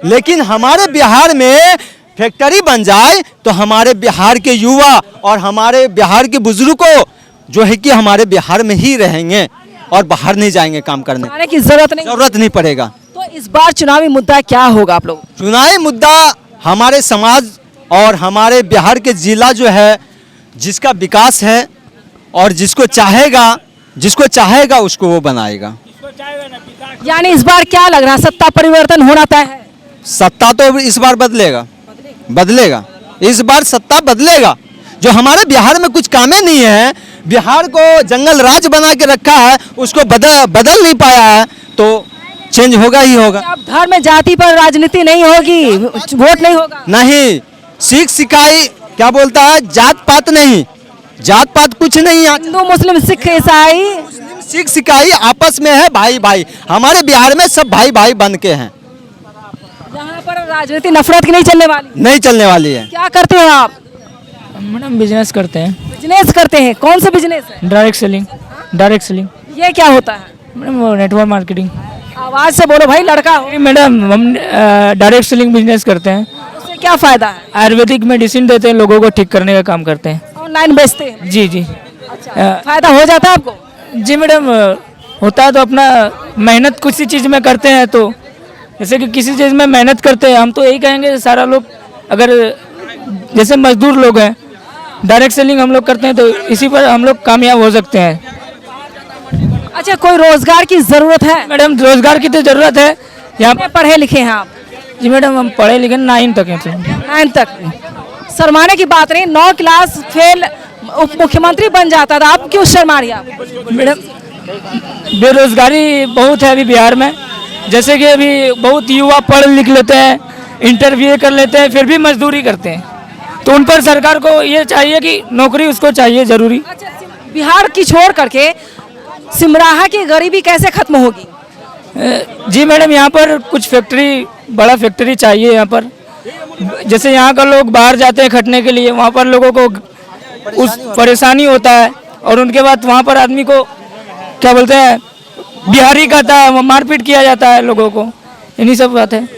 लेकिन हमारे बिहार में फैक्ट्री बन जाए तो हमारे बिहार के युवा और हमारे बिहार के बुजुर्गों जो है कि हमारे बिहार में ही रहेंगे और बाहर नहीं जाएंगे काम करने आने की जरूरत नहीं पड़ेगा। तो इस बार चुनावी मुद्दा क्या होगा आप लोग? चुनावी मुद्दा हमारे समाज और हमारे बिहार के जिला जो है जिसका विकास है और जिसको चाहेगा उसको वो बनाएगा। यानी इस बार क्या लग रहा है, सत्ता परिवर्तन होना तय है? सत्ता तो इस बार बदलेगा इस बार सत्ता बदलेगा। जो हमारे बिहार में कुछ कामें नहीं है, बिहार को जंगल राज बना के रखा है, उसको बदल नहीं पाया है, तो चेंज होगा ही होगा। अब धर्म में जाति पर राजनीति नहीं होगी, वोट नहीं होगा? नहीं, सिख सिखाई क्या बोलता है, जात पात नहीं, जात पात कुछ नहीं। हिंदू मुस्लिम सिख ईसाई सिख सिखाई आपस में है भाई भाई। हमारे बिहार में सब भाई भाई बन के हैं। यहाँ पर राजनीति नफरत की नहीं चलने वाली है। क्या करते हो आप? मैडम बिजनेस करते हैं। बिजनेस करते हैं? कौन सा बिजनेस है? Direct selling. ये क्या होता है? मैडम वो नेटवर्क मार्केटिंग। आवाज से बोलो भाई, लड़का हो। मैडम हम डायरेक्ट सेलिंग बिजनेस करते हैं। उससे क्या फायदा है? आयुर्वेदिक मेडिसिन देते हैं, लोगों को ठीक करने का काम करते हैं। ऑनलाइन बेचते हैं? जी। अच्छा, फायदा हो जाता है आपको? जी मैडम, होता है तो अपना मेहनत किसी चीज़ में करते हैं, तो जैसे कि किसी चीज़ में मेहनत करते हैं, हम तो यही कहेंगे सारा लोग, अगर जैसे मजदूर लोग हैं, डायरेक्ट सेलिंग हम लोग करते हैं तो इसी पर हम लोग कामयाब हो सकते हैं। अच्छा, कोई रोजगार की जरूरत है? मैडम रोजगार की तो जरूरत है। यहाँ कितने पढ़े लिखे हैं आप? जी मैडम हम पढ़े लिखे 9 तक हैं। 9 तक? शर्माने की बात नहीं, 9 क्लास फेल उप मुख्यमंत्री बन जाता था, आप क्यों शर्मा रही आप? मैडम बेरोजगारी बहुत है अभी बिहार में। जैसे कि अभी बहुत युवा पढ़ लिख लेते हैं, इंटरव्यू कर लेते हैं, फिर भी मजदूरी करते हैं, तो उन पर सरकार को ये चाहिए कि नौकरी उसको चाहिए जरूरी। अच्छा, बिहार की छोड़ करके सिमराहा की गरीबी कैसे खत्म होगी? जी मैडम, यहाँ पर कुछ बड़ा फैक्ट्री चाहिए यहाँ पर। जैसे यहाँ का लोग बाहर जाते हैं खटने के लिए, वहाँ पर लोगों को उस परेशानी होता है, और उनके बाद वहाँ पर आदमी को क्या बोलते हैं, बिहारी कहता है, मारपीट किया जाता है लोगों को। इन्हीं सब बात है।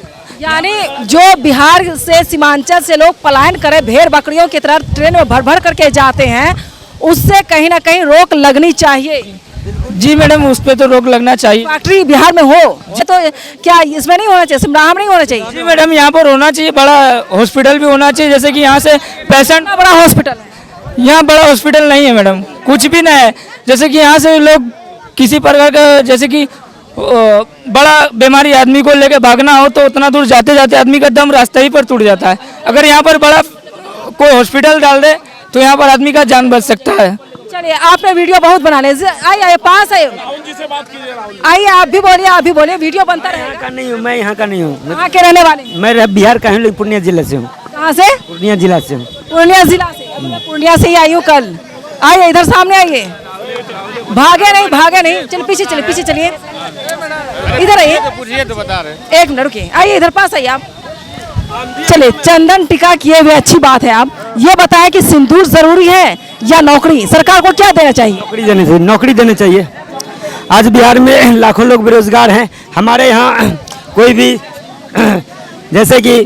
यानी जो बिहार से सीमांचल से लोग पलायन करे, भेड़ बकरियों की तरह ट्रेन में भर भर करके जाते हैं, उससे कहीं ना कहीं रोक लगनी चाहिए। जी मैडम, उस पर तो रोक लगना चाहिए। फैक्ट्री बिहार में हो तो क्या इसमें नहीं होना चाहिए, सिमराहा में नहीं होना चाहिए? जी मैडम, यहाँ पर होना चाहिए, बड़ा हॉस्पिटल भी होना चाहिए। जैसे कि यहाँ से पेशेंट, बड़ा हॉस्पिटल है यहाँ बड़ा हॉस्पिटल नहीं है मैडम, कुछ भी नहीं है। जैसे कि यहाँ से लोग किसी प्रकार का, जैसे कि बड़ा बीमारी आदमी को लेके भागना हो तो उतना दूर जाते जाते आदमी का दम रास्ते ही पर टूट जाता है। अगर यहाँ पर बड़ा कोई हॉस्पिटल डाल दे तो यहाँ पर आदमी का जान बच सकता है। चलिए, आपने वीडियो बहुत बना ले, आइए पास आइए, आप भी बोलिए, वीडियो बनता रहेगा। नहीं हूँ मैं, यहाँ का नहीं हूँ। कहाँ के रहने वाले? मैं बिहार का हूँ, लेकिन पूर्णिया जिले से हूँ। कहाँ से? पूर्णिया जिला से हूँ। पूर्णिया जिला से? मैं पूर्णिया से ही आई हूँ कल। आइए इधर सामने आइए, भागे नहीं, चलिए पीछे चलिए, इधर आइए, एक मिनट रुकिए, आइए इधर पास आइए आप। चलिए, चंदन टीका किए हुए अच्छी बात है। आप ये बताएं कि सिंदूर जरूरी है या नौकरी? सरकार को क्या देना चाहिए? नौकरी देनी चाहिए। आज बिहार में लाखों लोग बेरोजगार हैं। हमारे यहाँ कोई भी जैसे कि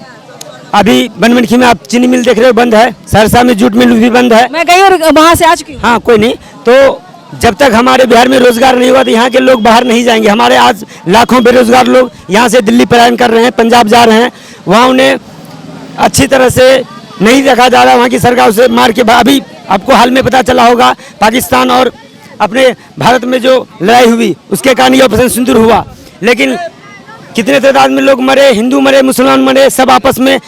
अभी बनमनखी में आप चीनी मिल देख रहे हो, बंद है। सहरसा में जूट मिल भी बंद है। मैं गई और वहाँ से आ चुकी हूँ। हाँ, कोई नहीं। तो जब तक हमारे बिहार में रोजगार नहीं हुआ तो यहाँ के लोग बाहर नहीं जाएंगे। हमारे आज लाखों बेरोजगार लोग यहाँ से दिल्ली पलायन कर रहे हैं, पंजाब जा रहे हैं। वहाँ उन्हें अच्छी तरह से नहीं देखा जा रहा। वहाँ की सरकार उसे मार के, अभी आपको हाल में पता चला होगा, पाकिस्तान और अपने भारत में जो लड़ाई हुई उसके कारण ये ऑपरेशन सिंदूर हुआ। लेकिन कितने तादाद में लोग मरे, हिंदू मरे, मुसलमान मरे, सब आपस में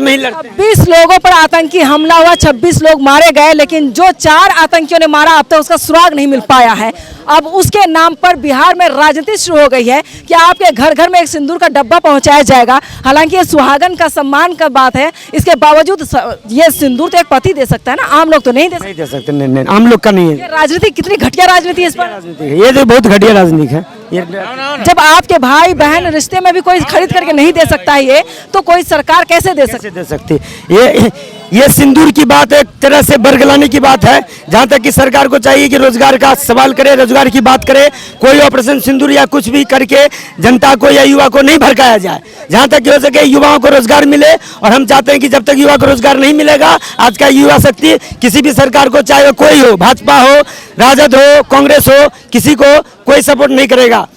ही लड़ते। 26 लोगों पर आतंकी हमला हुआ, 26 लोग मारे गए, लेकिन जो 4 आतंकियों ने मारा अब तक उसका सुराग नहीं मिल पाया है। अब उसके नाम पर बिहार में राजनीति शुरू हो गई है कि आपके घर घर में एक सिंदूर का डब्बा पहुंचाया जाएगा। हालांकि ये सुहागन का सम्मान का बात है, इसके बावजूद ये सिंदूर तो एक पति दे सकता है ना, आम लोग तो नहीं दे सकते। नहीं, आम लोग का नहीं है। राजनीति कितनी घटिया राजनीति है इस पर। ये तो बहुत घटिया राजनीति है। जब आपके भाई बहन रिश्ते में भी कोई खरीद करके नहीं दे सकता है ये, तो कोई सरकार कैसे दे सकती? ये ये सिंदूर की बात, एक तरह से बरगलाने की बात है। जहां तक कि सरकार को चाहिए कि रोजगार का सवाल करे, रोजगार की बात करे, कोई ऑपरेशन सिंदूर या कुछ भी करके जनता को या युवा को नहीं भड़काया जाए। जहां तक हो सके युवाओं को रोजगार मिले, और हम चाहते हैं कि जब तक युवा को रोजगार नहीं मिलेगा, आज का युवा शक्ति किसी भी सरकार को, चाहे वो कोई हो, भाजपा हो, राजद हो, कांग्रेस हो, किसी को कोई सपोर्ट नहीं करेगा।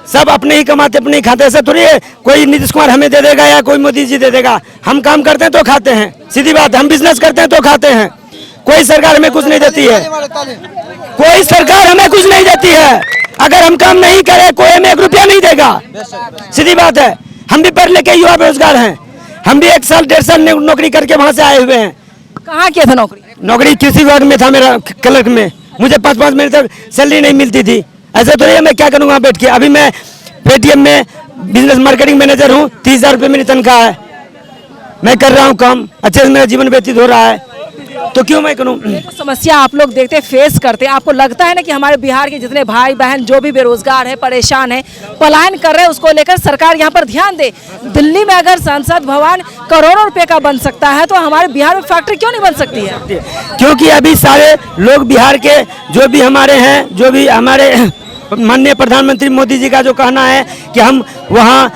सब अपने ही कमाते, अपने ही खाते। ऐसा थोड़ी है कोई नीतीश कुमार हमें दे देगा या कोई मोदी जी दे देगा। हम काम करते हैं तो खाते हैं, सीधी बात। हम बिजनेस करते हैं तो खाते हैं। कोई सरकार हमें कुछ नहीं देती है, कोई सरकार हमें कुछ नहीं देती है। अगर हम काम नहीं करें, कोई हमें 1 रुपया नहीं देगा, सीधी बात है। हम भी पढ़ लिखे युवा बेरोजगार हैं, हम भी 1 साल 1.5 साल नौकरी करके वहां से आए हुए हैं। कहाँ किया था नौकरी? नौकरी कृषि विभाग में था मेरा, क्लर्क में। मुझे 5-5 महीने तक सैलरी नहीं मिलती थी। ऐसे तो ये मैं क्या करूँगा बैठ के। अभी मैं पेटीएम में बिजनेस मार्केटिंग मैनेजर हूँ, 30,000 रुपये मेरी तनख्वाह है। मैं कर रहा हूँ काम, अच्छे से मेरा जीवन व्यतीत हो रहा है, तो क्यों मैं करूँ। समस्या आप लोग देखते फेस करते, आपको लगता है ना कि हमारे बिहार के जितने भाई बहन जो भी बेरोजगार है, परेशान है, पलायन कर रहे हैं, उसको लेकर सरकार यहाँ पर ध्यान दे। दिल्ली में अगर संसद भवन करोड़ों रुपए का बन सकता है, तो हमारे बिहार में फैक्ट्री क्यों नहीं बन सकती है? क्योंकि अभी सारे लोग बिहार के जो भी हमारे हैं, जो भी हमारे माननीय प्रधानमंत्री मोदी जी का जो कहना है कि हम वहाँ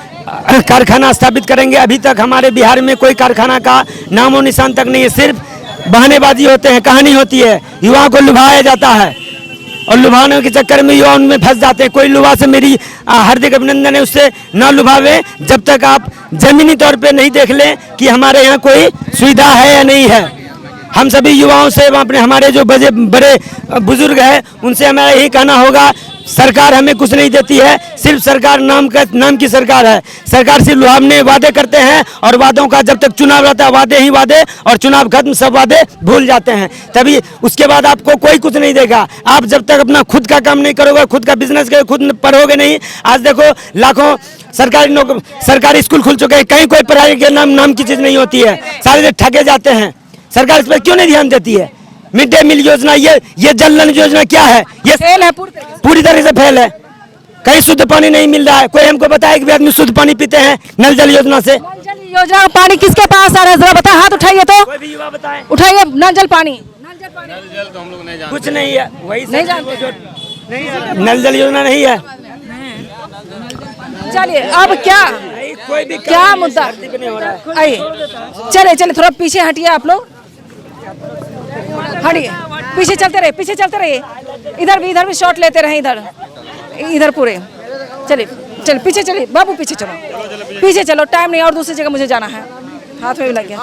कारखाना स्थापित करेंगे, अभी तक हमारे बिहार में कोई कारखाना का नामो निशान तक नहीं है। सिर्फ बहानेबाजी होते हैं, कहानी होती है, युवाओं को लुभाया जाता है, और लुभाने के चक्कर में युवा उनमें फंस जाते हैं। कोई युवा से मेरी हार्दिक अभिनंदन है, उससे न लुभावे जब तक आप जमीनी तौर पे नहीं देख लें कि हमारे यहाँ कोई सुविधा है या नहीं है। हम सभी युवाओं से, अपने हमारे जो बड़े बुजुर्ग हैं, उनसे हमारा यही कहना होगा, सरकार हमें कुछ नहीं देती है। सिर्फ सरकार नाम की सरकार है। सरकार सिर्फ लुभावने वादे करते हैं, और वादों का जब तक चुनाव रहता है वादे ही वादे, और चुनाव खत्म सब वादे भूल जाते हैं। तभी उसके बाद आपको कोई कुछ नहीं देगा। आप जब तक अपना खुद का काम नहीं करोगे, खुद का बिजनेस करोगे, खुद पढ़ोगे नहीं। आज देखो लाखों सरकारी स्कूल खुल चुके हैं, कहीं कोई पढ़ाई के नाम की चीज नहीं होती है, सारे ठगे जाते हैं। सरकार इस पर क्यों नहीं ध्यान देती है? मिड डे मील योजना, ये जल नल योजना क्या है? ये फेल है, पूरी तरह से फेल है। कहीं शुद्ध पानी नहीं मिल रहा है। कोई हमको बताए कि आदमी शुद्ध पानी पीते हैं नल जल योजना से? नल जल योजना का पानी किसके पास आ रहा है, जरा बताए, हाथ उठाइए तो। कोई भी युवा बताए, उठाइए, नल जल पानी। तो हम लोग नहीं जानते, कुछ नहीं है। वही नहीं जानते, नल जल योजना नहीं है। चलिए अब क्या कोई भी क्या मुद्दा, आइए चले थोड़ा पीछे हटिए, आप लोग हटिए, पीछे चलते रहिए। इधर भी शॉट लेते रहे, इधर पूरे। चलिए पीछे चलिए बाबू, पीछे चलो, टाइम नहीं और दूसरी जगह मुझे जाना है, हाथ में भी लग गया।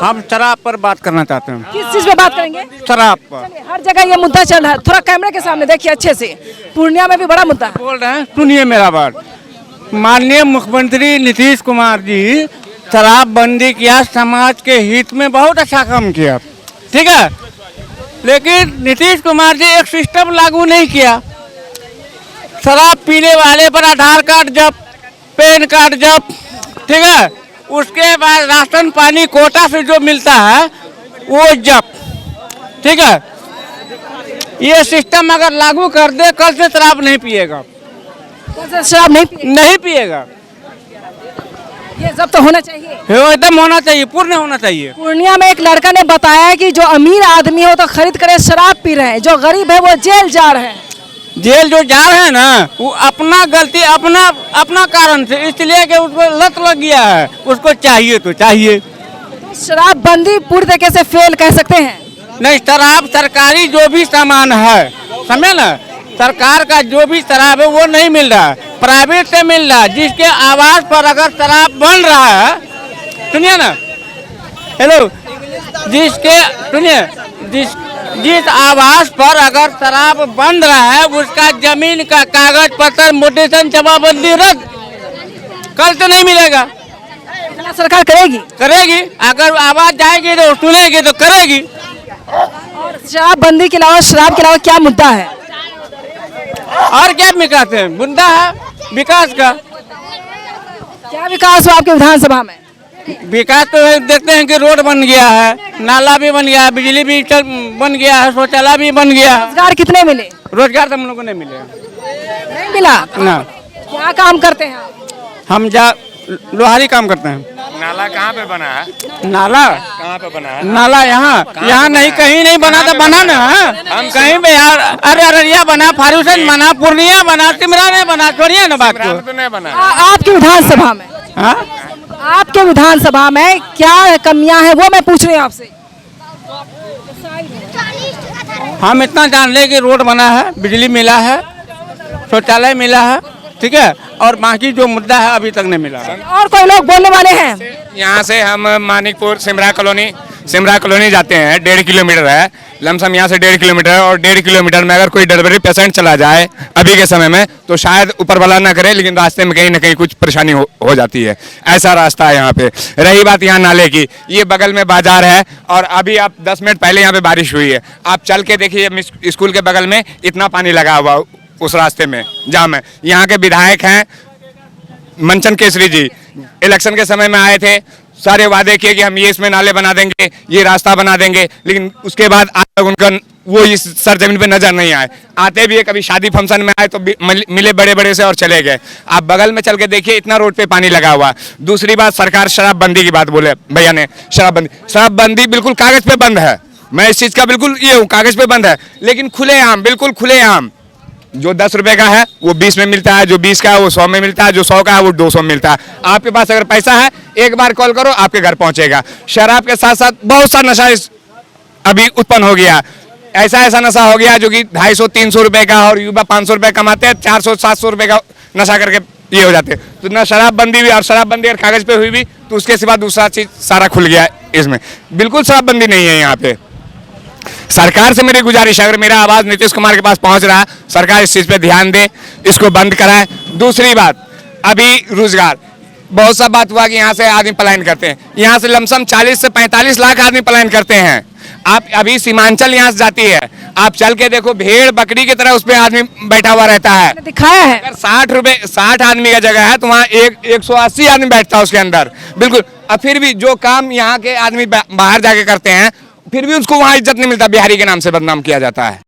हम शराब पर बात करना चाहते हैं। किस चीज पे बात करेंगे? शराब पर चलिए, हर जगह ये मुद्दा चल रहा है, थोड़ा कैमरे के सामने देखिए अच्छे से। पूर्णिया में भी बड़ा मुद्दा है। बोल रहे हैं, सुनिए मेरा बात। माननीय मुख्यमंत्री नीतीश कुमार जी शराबबंदी किया, समाज के हित में बहुत अच्छा काम किया, ठीक है। लेकिन नीतीश कुमार जी एक सिस्टम लागू नहीं किया। शराब पीने वाले पर आधार कार्ड जब्त, पैन कार्ड जब्त, ठीक है। उसके बाद राशन पानी कोटा से जो मिलता है वो जब्त, ठीक है। ये सिस्टम अगर लागू कर दे, कल से शराब नहीं पिएगा, शराब नहीं पिएगा। ये जब्त तो होना चाहिए, एकदम होना चाहिए, पूर्ण होना चाहिए। पूर्णिया में एक लड़का ने बताया कि जो अमीर आदमी हो तो खरीद करे शराब पी रहे हैं, जो गरीब है वो जेल जा रहे हैं। जेल जो जा रहे हैं ना, वो अपना गलती, अपना कारण से, इसलिए कि उसको लत लग गया है, उसको चाहिए तो चाहिए। शराबबंदी पूरी तरीके से फेल कह सकते हैं। नहीं, शराब सरकारी जो भी सामान है, समझे ना, सरकार का जो भी शराब है वो नहीं मिल रहा है, प्राइवेट से मिल रहा है। जिसके आवास पर अगर शराब बन रहा है, सुनिए ना, हेलो, जिस आवास पर अगर शराब बन रहा है, उसका जमीन का कागज पत्र मोटेशन जमाबंदी रद्द, कल तो नहीं मिलेगा। सरकार करेगी, अगर आवाज जाएगी तो सुनेगी तो करेगी। और शराबबंदी के अलावा, शराब के अलावा क्या मुद्दा है? और क्या विकास है? मुद्दा है विकास का। क्या विकास हुआ आपके विधानसभा में? विकास तो देखते हैं कि रोड बन गया है, नाला भी बन गया है, बिजली भी बन गया है, शौचालय भी बन गया है। रोजगार कितने मिले? रोजगार तो हम लोगों को नहीं मिले, नहीं मिला ना। क्या काम करते हैं आप? हम लोहारी काम करते हैं। नाला कहाँ पे बना है? नाला कहाँ पे बना है? नाला यहाँ नहीं, कहीं नहीं बना था, बना ना हम कहीं पे यार। अरे अररिया बना, फारूसन बना, पूर्णिया बना, सिमरा नहीं बना, छोड़िए ना बात को। तो नहीं बना है। आपकी विधानसभा में, हाँ? आपके विधानसभा में क्या कमियां हैं वो मैं पूछ रही हूँ आपसे। हम इतना जान ले कि रोड बना है, बिजली मिला है, शौचालय मिला है, ठीक है, और बाकी जो मुद्दा है अभी तक नहीं मिला है। और कोई लोग बोलने वाले हैं? यहाँ से हम मानिकपुर सिमरा कॉलोनी जाते हैं, 1.5 किलोमीटर है लमसम यहाँ से 1.5 किलोमीटर। और 1.5 किलोमीटर में अगर कोई डिलीवरी पेशेंट चला जाए अभी के समय में तो शायद ऊपर वाला ना करे, लेकिन रास्ते में कहीं ना कहीं कुछ परेशानी हो जाती है। ऐसा रास्ता है यहाँ पे। रही बात यहाँ नाले की, ये बगल में बाजार है और अभी आप 10 मिनट पहले यहाँ पे बारिश हुई है। आप चल के देखिए स्कूल के बगल में इतना पानी लगा हुआ उस रास्ते में जाम है। यहाँ के विधायक हैं मंचन केसरी जी, इलेक्शन के समय में आए थे, सारे वादे किए कि हम ये इसमें नाले बना देंगे, ये रास्ता बना देंगे, लेकिन उसके बाद आज तक उनका वो इस सरजमीन पे नजर नहीं आए। आते भी है, कभी शादी फंक्शन में आए तो मिले बड़े बड़े से और चले गए। आप बगल में चल के देखिए, इतना रोड पे पानी लगा हुआ। दूसरी बात, सरकार शराबबंदी की बात बोले भैया ने, शराबबंदी बिल्कुल कागज पे बंद है। मैं इस चीज का बिल्कुल ये हूँ, कागज पे बंद है, लेकिन खुलेआम, बिल्कुल खुलेआम। जो 10 रुपए का है वो 20 में मिलता है, जो 20 का है वो 100 में मिलता है, जो 100 का है वो 200 में मिलता है। आपके पास अगर पैसा है, एक बार कॉल करो, आपके घर पहुंचेगा। शराब के साथ साथ बहुत सा नशा अभी उत्पन्न हो गया। ऐसा नशा हो गया जो कि 250-300 रुपए का, और युवा 500 रुपए कमाते हैं, 400-700 रुपए का नशा करके ये हो जाते हैं। तो ना शराबबंदी भी, और शराबबंदी अगर कागज पे हुई भी तो उसके सिवा दूसरा चीज सारा खुल गया इसमें। बिल्कुल शराबबंदी नहीं है यहाँ पे। सरकार से मेरी गुजारिश है, अगर मेरा आवाज नीतीश कुमार के पास पहुंच रहा है, सरकार इस चीज पे ध्यान दे, इसको बंद कराए। दूसरी बात, अभी रोजगार, बहुत सा बात हुआ कि यहाँ से आदमी पलायन करते हैं। यहाँ से लमसम 40 से 45 लाख आदमी पलायन करते हैं। आप अभी सीमांचल यहाँ से जाती है, आप चल के देखो, भेड़ बकरी की तरह उस पर आदमी बैठा हुआ रहता है। दिखाया है अगर 60 आदमी का जगह है तो वहाँ 180 आदमी बैठता है उसके अंदर, बिल्कुल। अब फिर भी जो काम यहाँ के आदमी बाहर जाके करते हैं, फिर भी उसको वहाँ इज्जत नहीं मिलता, बिहारी के नाम से बदनाम किया जाता है।